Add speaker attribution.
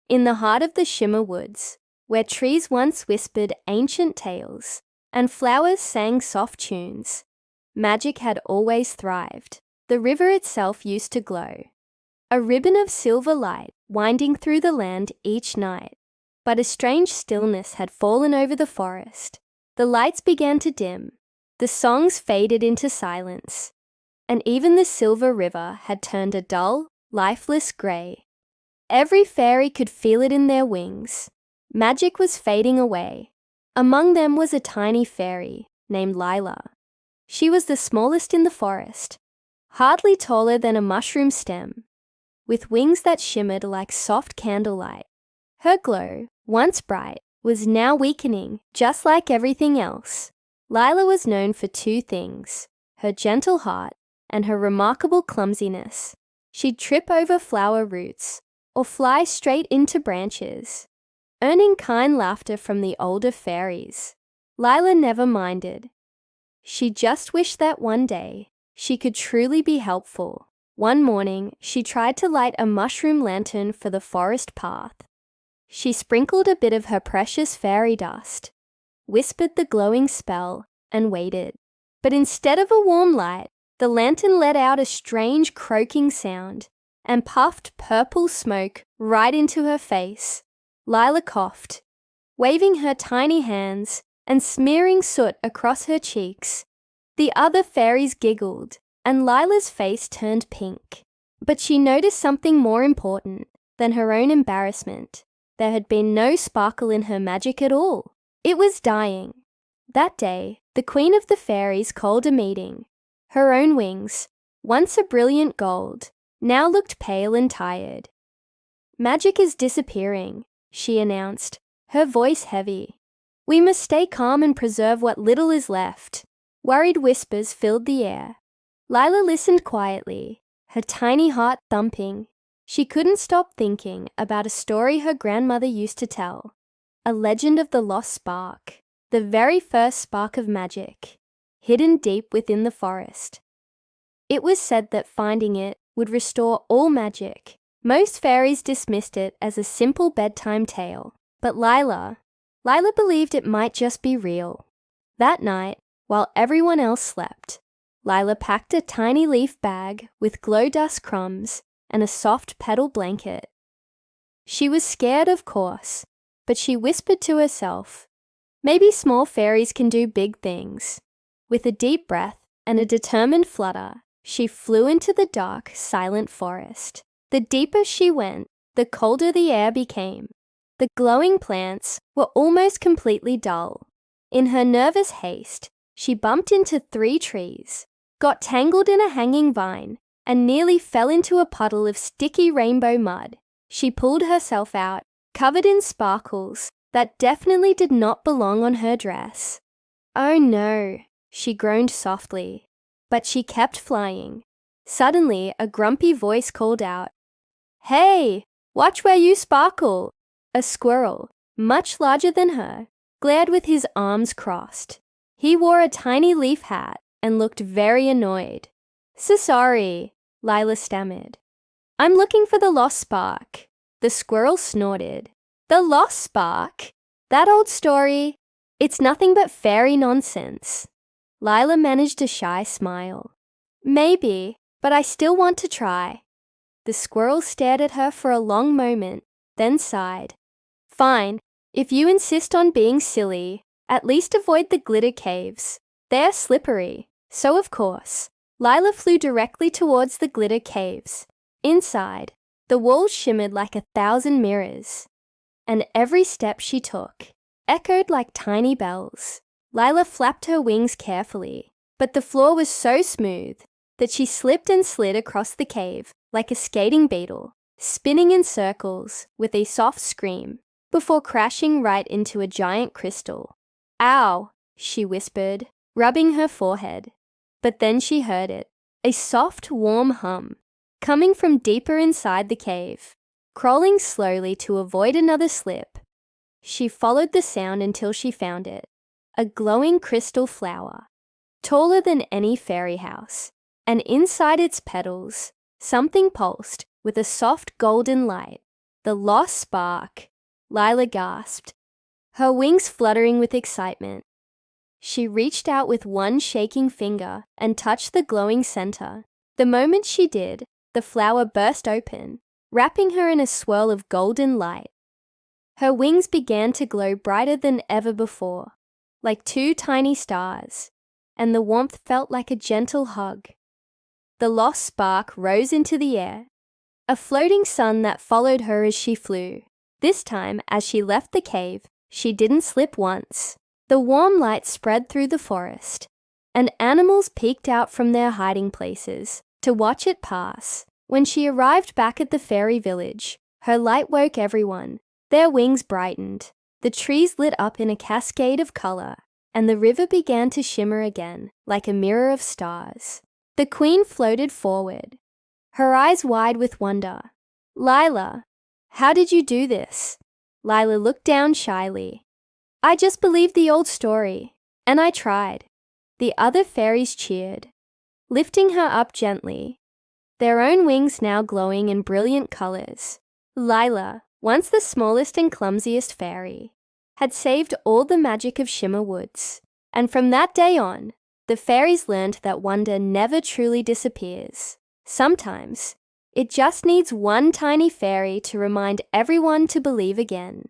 Speaker 1: In the heart of the Shimmer Woods, where trees once whispered ancient tales and flowers sang soft tunes, magic had always thrived. The river itself used to glow, a ribbon of silver light winding through the land each night. But a strange stillness had fallen over the forest. The lights began to dim, the songs faded into silence, and even the silver river had turned a dull, lifeless grey. Every fairy could feel it in their wings. Magic was fading away. Among them was a tiny fairy named Lila. She was the smallest in the forest, hardly taller than a mushroom stem, with wings that shimmered like soft candlelight. Her glow, once bright, was now weakening, just like everything else. Lila was known for two things: her gentle heart and her remarkable clumsiness. She'd trip over flower roots or fly straight into branches, earning kind laughter from the older fairies. Lila never minded. She just wished that one day she could truly be helpful. One morning, she tried to light a mushroom lantern for the forest path. She sprinkled a bit of her precious fairy dust, whispered the glowing spell, and waited. But instead of a warm light, the lantern let out a strange croaking sound and puffed purple smoke right into her face. Lila coughed, waving her tiny hands and smearing soot across her cheeks. The other fairies giggled, and Lila's face turned pink. But she noticed something more important than her own embarrassment. There had been no sparkle in her magic at all. It was dying. That day, the Queen of the Fairies called a meeting. Her own wings, once a brilliant gold, now looked pale and tired. "Magic is disappearing," she announced, her voice heavy. "We must stay calm and preserve what little is left." Worried whispers filled the air. Lila listened quietly, her tiny heart thumping. She couldn't stop thinking about a story her grandmother used to tell, a legend of the lost spark, the very first spark of magic, hidden deep within the forest. It was said that finding it would restore all magic. Most fairies dismissed it as a simple bedtime tale, but Lila believed it might just be real. That night, while everyone else slept, Lila packed a tiny leaf bag with glow dust crumbs and a soft petal blanket. She was scared, of course, but she whispered to herself, "Maybe small fairies can do big things." With a deep breath and a determined flutter, she flew into the dark, silent forest. The deeper she went, the colder the air became. The glowing plants were almost completely dull. In her nervous haste, she bumped into 3 trees, got tangled in a hanging vine, and nearly fell into a puddle of sticky rainbow mud. She pulled herself out, covered in sparkles that definitely did not belong on her dress. "Oh no," she groaned softly, but she kept flying. Suddenly, a grumpy voice called out, "Hey, watch where you sparkle!" A squirrel, much larger than her, glared with his arms crossed. He wore a tiny leaf hat and looked very annoyed. "So sorry," Lila stammered. "I'm looking for the lost spark." The squirrel snorted. "The lost spark? That old story? It's nothing but fairy nonsense." Lila managed a shy smile. "Maybe, but I still want to try." The squirrel stared at her for a long moment, then sighed. "Fine, if you insist on being silly, at least avoid the glitter caves. They're slippery." So of course, Lila flew directly towards the glitter caves. Inside, the walls shimmered like 1,000 mirrors, and every step she took echoed like tiny bells. Lila flapped her wings carefully, but the floor was so smooth that she slipped and slid across the cave like a skating beetle, spinning in circles with a soft scream before crashing right into a giant crystal. "Ow," she whispered, rubbing her forehead. But then she heard it, a soft, warm hum, coming from deeper inside the cave. Crawling slowly to avoid another slip, she followed the sound until she found it, a glowing crystal flower, taller than any fairy house, and inside its petals, something pulsed with a soft golden light. The lost spark, Lila gasped, her wings fluttering with excitement. She reached out with one shaking finger and touched the glowing center. The moment she did, the flower burst open, wrapping her in a swirl of golden light. Her wings began to glow brighter than ever before, like two tiny stars, and the warmth felt like a gentle hug. The lost spark rose into the air, a floating sun that followed her as she flew. This time, as she left the cave, she didn't slip once. The warm light spread through the forest, and animals peeked out from their hiding places to watch it pass. When she arrived back at the fairy village, her light woke everyone. Their wings brightened, the trees lit up in a cascade of color, and the river began to shimmer again, like a mirror of stars. The queen floated forward, her eyes wide with wonder. "Lila, how did you do this?" Lila looked down shyly. "I just believed the old story, and I tried." The other fairies cheered, lifting her up gently, their own wings now glowing in brilliant colors. Lila, once the smallest and clumsiest fairy, had saved all the magic of Shimmer Woods, and from that day on, the fairies learned that wonder never truly disappears. Sometimes, it just needs one tiny fairy to remind everyone to believe again.